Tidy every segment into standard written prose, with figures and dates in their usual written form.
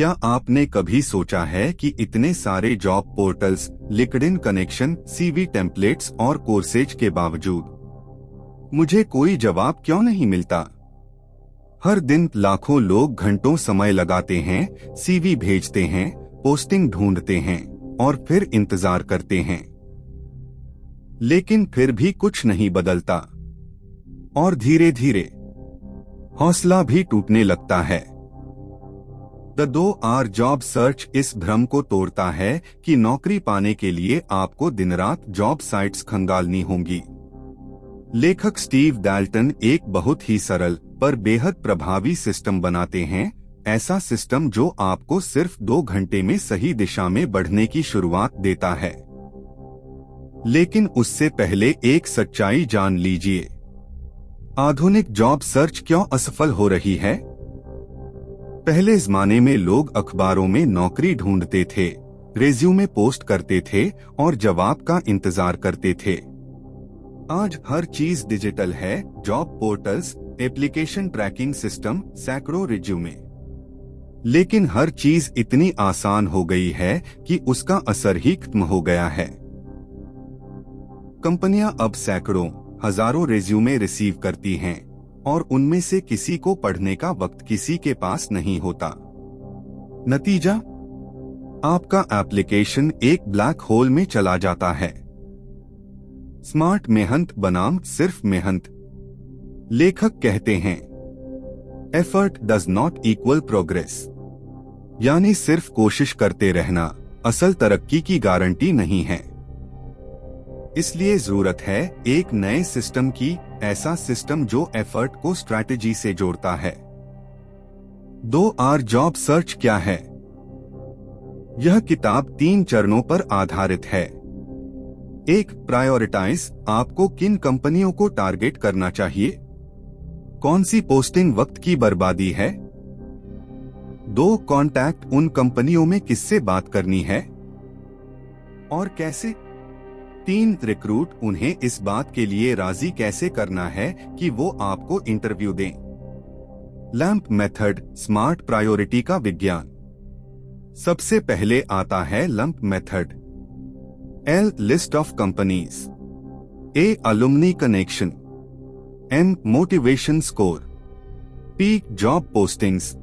क्या आपने कभी सोचा है कि इतने सारे job portals, LinkedIn connection, CV templates और कोर्सेज के बावजूद मुझे कोई जवाब क्यों नहीं मिलता? हर दिन लाखों लोग घंटों समय लगाते हैं, सीवी भेजते हैं, पोस्टिंग ढूंढते हैं और फिर इंतजार करते हैं, लेकिन फिर भी कुछ नहीं बदलता और धीरे धीरे हौसला भी टूटने लगता है। द 2 जॉब सर्च इस भ्रम को तोड़ता है कि नौकरी पाने के लिए आपको दिन रात जॉब साइट्स खंगालनी होंगी। लेखक स्टीव डैल्टन एक बहुत ही सरल पर बेहद प्रभावी सिस्टम बनाते हैं, ऐसा सिस्टम जो आपको सिर्फ 2 घंटे में सही दिशा में बढ़ने की शुरुआत देता है। लेकिन उससे पहले एक सच्चाई जान लीजिए। आधुनिक जॉब सर्च क्यों असफल हो रही है? पहले जमाने में लोग अखबारों में नौकरी ढूंढते थे, रेज्यूमे पोस्ट करते थे और जवाब का इंतजार करते थे। आज हर चीज डिजिटल है, job portals, application tracking system, सैकड़ों रिज्यूमे। लेकिन हर चीज इतनी आसान हो गई है कि उसका असर ही खत्म हो गया है। कंपनियां अब सैकड़ों, हजारों रिज्यूमे रिसीव करती हैं और उनमें से किसी को पढ़ने का वक्त किसी के पास नहीं होता। नतीजा, आपका एप्लीकेशन एक ब्लैक होल में चला जाता है। स्मार्ट मेहनत बनाम सिर्फ मेहनत। लेखक कहते हैं, effort does not equal progress, यानी सिर्फ कोशिश करते रहना असल तरक्की की गारंटी नहीं है। इसलिए जरूरत है एक नए सिस्टम की, ऐसा सिस्टम जो एफर्ट को स्ट्रैटेजी से जोड़ता है। 2 जॉब सर्च क्या है? यह किताब 3 चरणों पर आधारित है। 1. प्रायोरिटाइज, आपको किन कंपनियों को टारगेट करना चाहिए? कौन सी पोस्टिंग वक्त की बर्बादी है? 2. कॉन्टैक्ट, उन कंपनियों में किससे बात करनी है और कैसे? 3. रिक्रूट, उन्हें इस बात के लिए राजी कैसे करना है कि वो आपको इंटरव्यू दें। लैंप मेथड, स्मार्ट प्रायोरिटी का विज्ञान। सबसे पहले आता है lamp method. L. List of companies. A. Alumni connection. M. Motivation score. P. Job postings.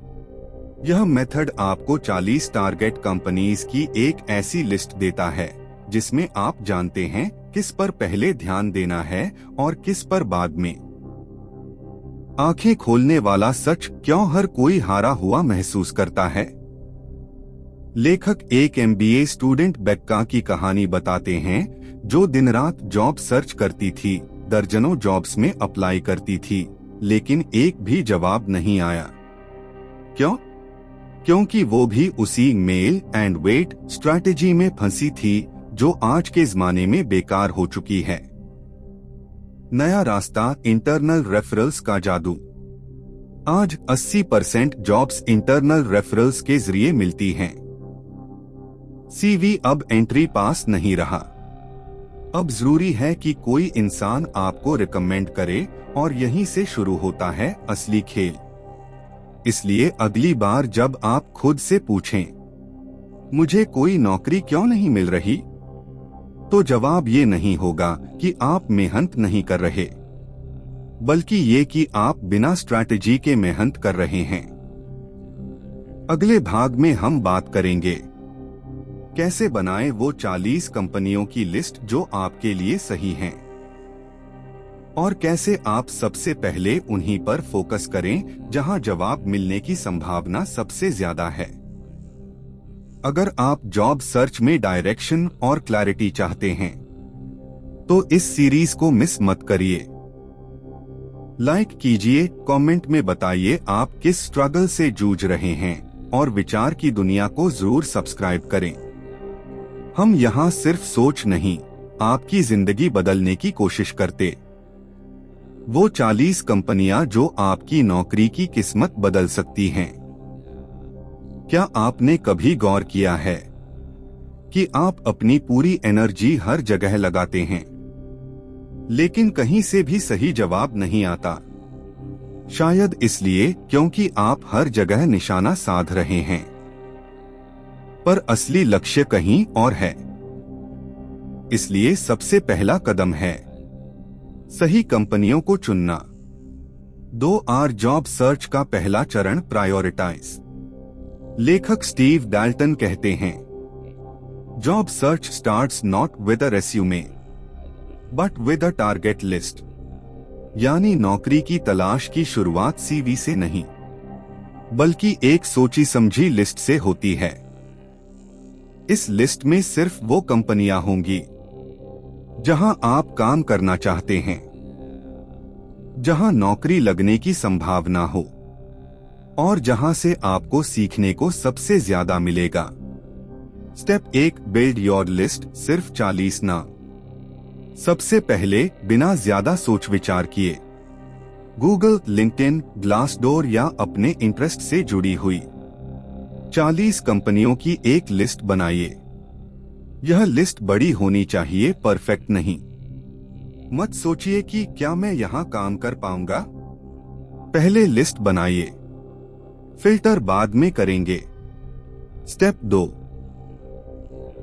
यह मेथड आपको 40 टारगेट कंपनीज की एक ऐसी लिस्ट देता है जिसमें आप जानते हैं किस पर पहले ध्यान देना है और किस पर बाद में। आंखें खोलने वाला सच, क्यों हर कोई हारा हुआ महसूस करता है? लेखक एक MBA स्टूडेंट बेक्का की कहानी बताते हैं, जो दिन रात जॉब सर्च करती थी, दर्जनों जॉब्स में अप्लाई करती थी, लेकिन एक भी जवाब नहीं आया। क्यों? क्योंकि वो भी उसी मेल एंड वेट स्ट्रैटेजी में फंसी थी जो आज के जमाने में बेकार हो चुकी है। नया रास्ता, इंटरनल रेफरल्स का जादू। आज 80% जॉब्स इंटरनल रेफरल्स के जरिए मिलती हैं। सीवी अब एंट्री पास नहीं रहा। अब जरूरी है कि कोई इंसान आपको रिकमेंड करे और यहीं से शुरू होता है असली खेल। इसलिए अगली बार जब आप खुद से पूछें, मुझे कोई नौकरी क्यों नहीं मिल रही, तो जवाब ये नहीं होगा कि आप मेहनत नहीं कर रहे, बल्कि ये कि आप बिना स्ट्रैटेजी के मेहनत कर रहे हैं। अगले भाग में हम बात करेंगे कैसे बनाएं वो 40 कंपनियों की लिस्ट जो आपके लिए सही हैं, और कैसे आप सबसे पहले उन्हीं पर फोकस करें जहां जवाब मिलने की संभावना सबसे ज्यादा है। अगर आप जॉब सर्च में डायरेक्शन और क्लैरिटी चाहते हैं तो इस सीरीज को मिस मत करिए। लाइक कीजिए, कमेंट में बताइए आप किस स्ट्रगल से जूझ रहे हैं और विचार की दुनिया को जरूर सब्सक्राइब करें। हम यहाँ सिर्फ सोच नहीं, आपकी जिंदगी बदलने की कोशिश करते। वो 40 कंपनियां जो आपकी नौकरी की किस्मत बदल सकती हैं। क्या आपने कभी गौर किया है कि आप अपनी पूरी एनर्जी हर जगह लगाते हैं, लेकिन कहीं से भी सही जवाब नहीं आता? शायद इसलिए क्योंकि आप हर जगह निशाना साध रहे हैं, पर असली लक्ष्य कहीं और है। इसलिए सबसे पहला कदम है सही कंपनियों को चुनना। 2R जॉब सर्च का पहला चरण प्रायोरिटाइज। लेखक स्टीव डाल्टन कहते हैं, job search starts not with a resume but with a target list. यानी नौकरी की तलाश की शुरुआत सीवी से नहीं, बल्कि एक सोची समझी लिस्ट से होती है। इस लिस्ट में सिर्फ वो कंपनियां होंगी जहां आप काम करना चाहते हैं, जहां नौकरी लगने की संभावना हो और जहां से आपको सीखने को सबसे ज्यादा मिलेगा। Step 1, build your list. सिर्फ 40 नाम। सबसे पहले बिना ज्यादा सोच विचार किए गूगल, लिंक्डइन, ग्लासडोर या अपने इंटरेस्ट से जुड़ी हुई 40 कंपनियों की एक लिस्ट बनाइए। यह लिस्ट बड़ी होनी चाहिए, परफेक्ट नहीं। मत सोचिए कि क्या मैं यहां काम कर पाऊंगा। पहले लिस्ट बनाइए, फिल्टर बाद में करेंगे। Step 2,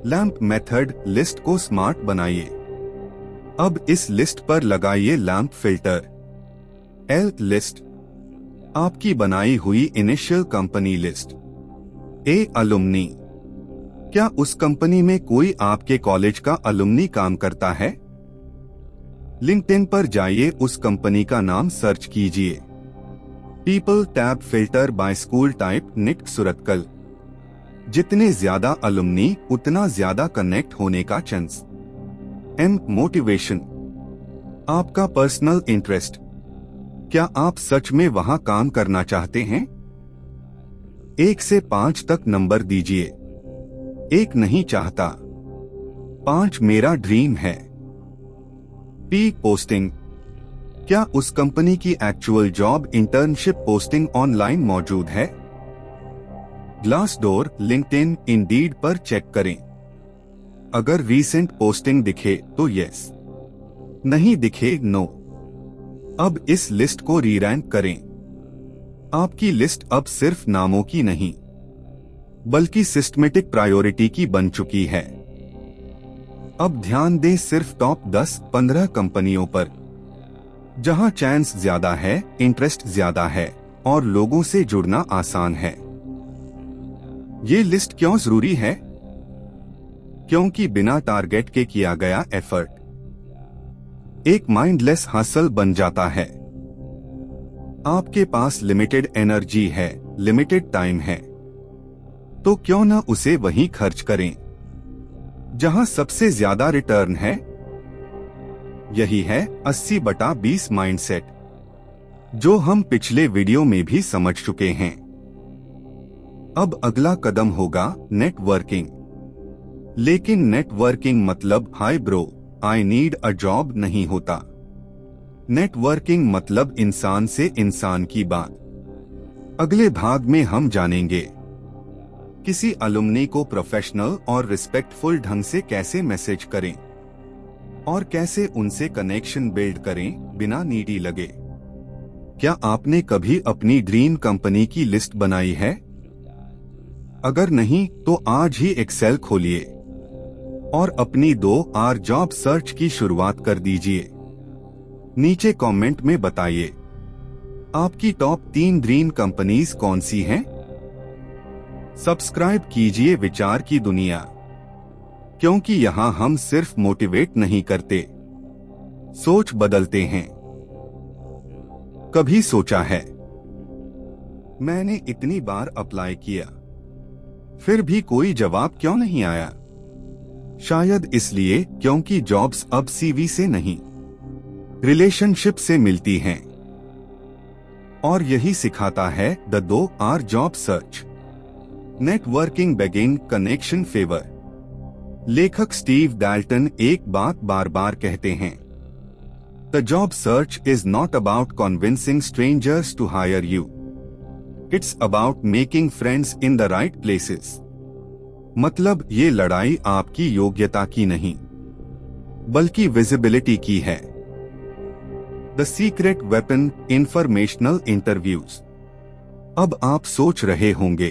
lamp method. लिस्ट को स्मार्ट बनाइए। अब इस लिस्ट पर लगाइए लैंप फिल्टर। एल लिस्ट, आपकी बनाई हुई इनिशियल कंपनी लिस्ट। ए अलुमनी, क्या उस कंपनी में कोई आपके कॉलेज का अलुमनी काम करता है? लिंक्डइन पर जाइए, उस कंपनी का नाम सर्च कीजिए। People tab filter by school type. NITK Surathkal, जितने ज्यादा अलुमनी उतना ज्यादा कनेक्ट होने का चांस। एम मोटिवेशन, आपका पर्सनल इंटरेस्ट, क्या आप सच में वहां काम करना चाहते हैं? 1 से 5 तक नंबर दीजिए। 1 नहीं चाहता, 5 मेरा ड्रीम है। पी पोस्टिंग, क्या उस कंपनी की actual job internship posting online मौजूद है? ग्लासडोर, लिंक्डइन, इंडीड पर चेक करें। अगर रीसेंट पोस्टिंग दिखे तो यस, नहीं दिखे नो। अब इस लिस्ट को रीरैंक करें। आपकी लिस्ट अब सिर्फ नामों की नहीं, बल्कि सिस्टमेटिक प्रायोरिटी की बन चुकी है। अब ध्यान दें सिर्फ टॉप 10-15 कंपनियों पर, जहां चांस ज्यादा है, इंटरेस्ट ज्यादा है और लोगों से जुड़ना आसान है। ये लिस्ट क्यों जरूरी है? क्योंकि बिना टारगेट के किया गया एफर्ट एक माइंडलेस हासिल बन जाता है। आपके पास लिमिटेड एनर्जी है, लिमिटेड टाइम है, तो क्यों न उसे वहीं खर्च करें जहां सबसे ज्यादा रिटर्न है। यही है 80/20 माइंडसेट, जो हम पिछले वीडियो में भी समझ चुके हैं। अब अगला कदम होगा नेटवर्किंग। लेकिन नेटवर्किंग मतलब hi bro, I need a job नहीं होता। नेटवर्किंग मतलब इंसान से इंसान की बात। अगले भाग में हम जानेंगे किसी अलुमनी को प्रोफेशनल और रिस्पेक्टफुल ढंग से कैसे मैसेज करें और कैसे उनसे कनेक्शन बिल्ड करें बिना नीडी लगे। क्या आपने कभी अपनी ड्रीम कंपनी की लिस्ट बनाई है? अगर नहीं तो आज ही एक्सेल खोलिए और अपनी 2R जॉब सर्च की शुरुआत कर दीजिए। नीचे कमेंट में बताइए आपकी टॉप 3 ड्रीम कंपनीज कौन सी हैं? सब्सक्राइब कीजिए विचार की दुनिया, क्योंकि यहाँ हम सिर्फ मोटिवेट नहीं करते, सोच बदलते हैं। कभी सोचा है मैंने इतनी बार अप्लाई किया, फिर भी कोई जवाब क्यों नहीं आया? शायद इसलिए क्योंकि जॉब्स अब सीवी से नहीं, रिलेशनशिप से मिलती हैं। और यही सिखाता है the 2R job search. Networking begin, connection favour. लेखक स्टीव डाल्टन एक बात बार बार कहते हैं, the job search is not about convincing strangers to hire you, it's about making friends in the right places. मतलब ये लड़ाई आपकी योग्यता की नहीं, बल्कि विजिबिलिटी की है। The secret weapon, informational interviews. अब आप सोच रहे होंगे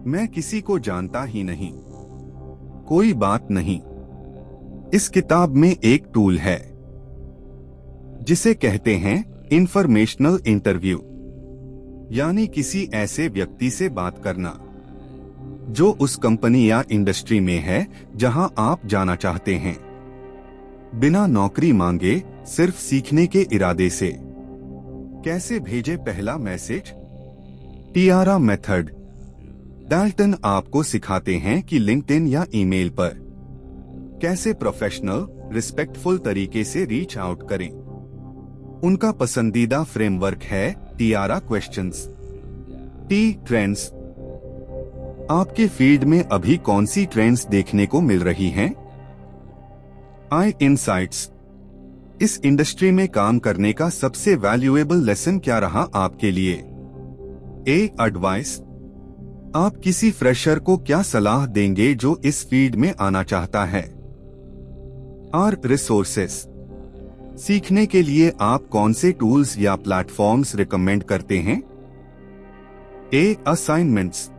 मैं किसी को जानता ही नहीं। कोई बात नहीं। इस किताब में एक टूल है जिसे कहते हैं इंफॉर्मेशनल इंटरव्यू, यानी किसी ऐसे व्यक्ति से बात करना जो उस कंपनी या इंडस्ट्री में है जहां आप जाना चाहते हैं, बिना नौकरी मांगे, सिर्फ सीखने के इरादे से। कैसे भेजे पहला मैसेज? Tiara method. डाल्टन आपको सिखाते हैं कि लिंक्डइन या ईमेल पर कैसे प्रोफेशनल, रिस्पेक्टफुल तरीके से रीच आउट करें। उनका पसंदीदा फ्रेमवर्क है टियारा क्वेश्चंस। T, trends. आपके फील्ड में अभी कौन सी ट्रेंड्स देखने को मिल रही हैं? आई, इनसाइट्स। इस इंडस्ट्री में काम करने का सबसे वैल्यूएबल लेसन क्या रहा आपके लिए? ए, एडवाइस। आप किसी फ्रेशर को क्या सलाह देंगे जो इस फील्ड में आना चाहता है? R, resources. सीखने के लिए आप कौन से टूल्स या प्लेटफॉर्म्स रिकमेंड करते हैं? ए, असाइनमेंट्स।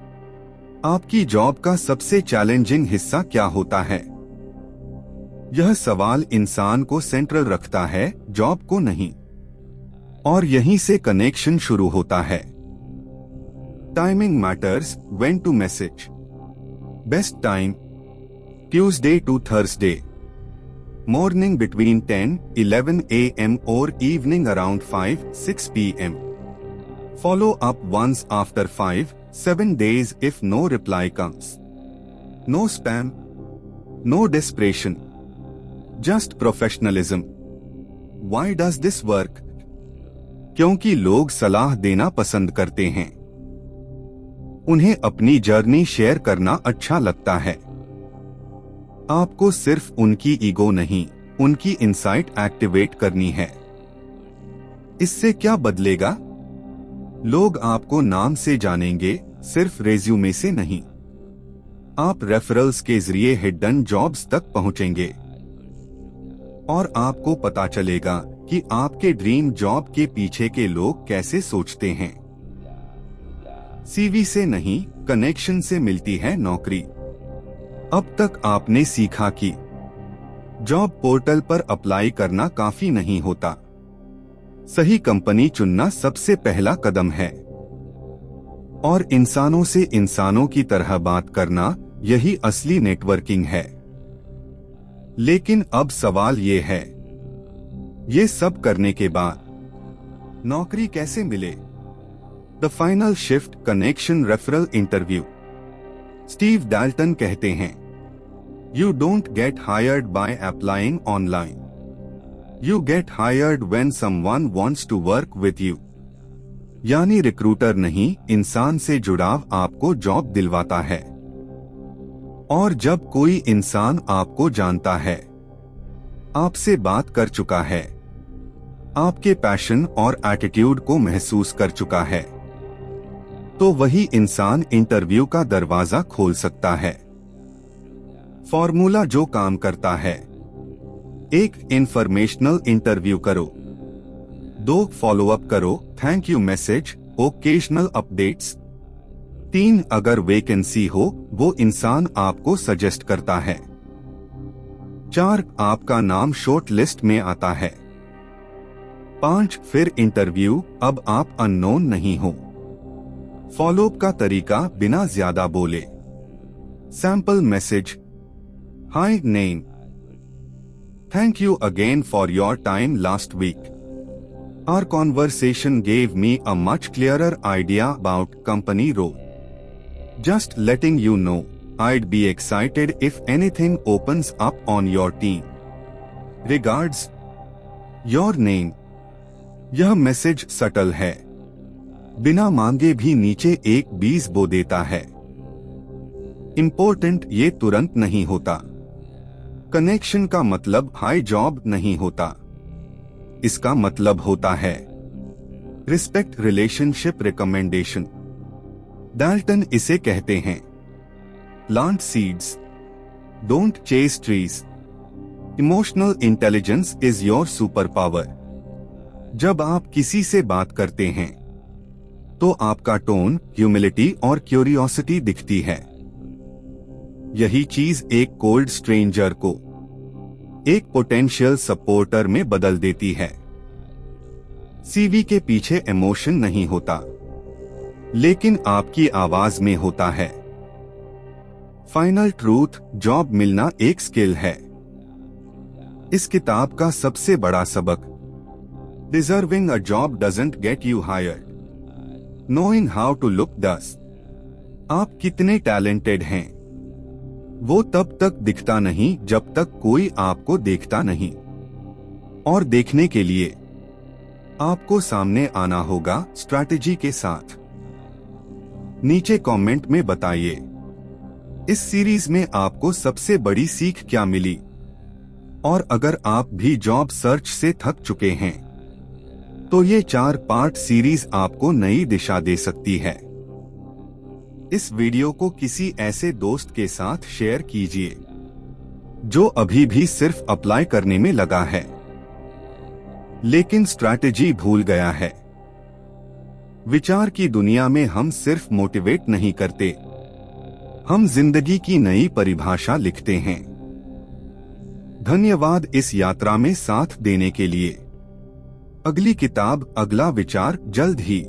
आपकी जॉब का सबसे चैलेंजिंग हिस्सा क्या होता है? यह सवाल इंसान को सेंट्रल रखता है, जॉब को नहीं। और यहीं से कनेक्शन शुरू होता है। Timing matters, when to message. Best time, Tuesday to Thursday. Morning between 10-11 AM और evening around 5-6 PM. Follow up once after 5-7 days if no reply comes. No spam, no desperation, just professionalism. Why does this work? क्योंकि लोग सलाह देना पसंद करते हैं। उन्हें अपनी जर्नी शेयर करना अच्छा लगता है। आपको सिर्फ उनकी ईगो नहीं, उनकी इंसाइट एक्टिवेट करनी है। इससे क्या बदलेगा? लोग आपको नाम से जानेंगे, सिर्फ रेज्यूमे से नहीं। आप रेफरल्स के जरिए हिडन जॉब्स तक पहुंचेंगे और आपको पता चलेगा कि आपके ड्रीम जॉब के पीछे के लोग कैसे सोचते हैं। सीवी से नहीं, कनेक्शन से मिलती है नौकरी। अब तक आपने सीखा कि जॉब पोर्टल पर अप्लाई करना काफी नहीं होता। सही कंपनी चुनना सबसे पहला कदम है और इंसानों से इंसानों की तरह बात करना, यही असली नेटवर्किंग है। लेकिन अब सवाल ये है, ये सब करने के बाद नौकरी कैसे मिले? The final shift, connection, referral, interview. Steve Dalton कहते हैं, you don't get hired by applying online, you get hired when someone wants to work with you. यानी रिक्रूटर नहीं, इंसान से जुड़ाव आपको जॉब दिलवाता है। और जब कोई इंसान आपको जानता है, आपसे बात कर चुका है, आपके पैशन और एटीट्यूड को महसूस कर चुका है, तो वही इंसान इंटरव्यू का दरवाजा खोल सकता है। फॉर्मूला जो काम करता है: 1. इंफॉर्मेशनल इंटरव्यू करो। 2. फॉलोअप करो, thank you message, occasional updates. 3. अगर वैकेंसी हो, वो इंसान आपको सजेस्ट करता है। 4. आपका नाम शॉर्ट लिस्ट में आता है। 5. फिर इंटरव्यू, अब आप अननोन नहीं हो। फॉलोअप का तरीका, बिना ज्यादा बोले। Sample message: hi name, thank you again for your time last week. Our conversation gave me a much clearer idea about company role. Just letting you know, I'd be excited if anything opens up on your team. Regards, your name. यह message subtle है, बिना मांगे भी नीचे एक 20 बो देता है। इम्पोर्टेंट ये तुरंत नहीं होता। कनेक्शन का मतलब हाई जॉब नहीं होता। इसका मतलब होता है रिस्पेक्ट, रिलेशनशिप, रिकमेंडेशन। डाल्टन इसे कहते हैं plant seeds, don't chase trees. Emotional intelligence is your super power. जब आप किसी से बात करते हैं, तो आपका टोन, ह्यूमिलिटी और क्यूरियोसिटी दिखती है। यही चीज एक कोल्ड स्ट्रेंजर को एक पोटेंशियल सपोर्टर में बदल देती है। सीवी के पीछे इमोशन नहीं होता, लेकिन आपकी आवाज में होता है। फाइनल ट्रूथ, जॉब मिलना एक स्किल है। इस किताब का सबसे बड़ा सबक, deserving a job doesn't get you hired, knowing how to look does. आप कितने टैलेंटेड हैं, वो तब तक दिखता नहीं जब तक कोई आपको देखता नहीं। और देखने के लिए आपको सामने आना होगा स्ट्रैटेजी के साथ। नीचे कमेंट में बताइए, इस सीरीज में आपको सबसे बड़ी सीख क्या मिली? और अगर आप भी जॉब सर्च से थक चुके हैं, तो ये 4 पार्ट सीरीज आपको नई दिशा दे सकती है। इस वीडियो को किसी ऐसे दोस्त के साथ शेयर कीजिए जो अभी भी सिर्फ अप्लाई करने में लगा है, लेकिन स्ट्रैटेजी भूल गया है। विचार की दुनिया में हम सिर्फ मोटिवेट नहीं करते, हम जिंदगी की नई परिभाषा लिखते हैं। धन्यवाद इस यात्रा में साथ देने के लिए। अगली किताब, अगला विचार जल्द ही।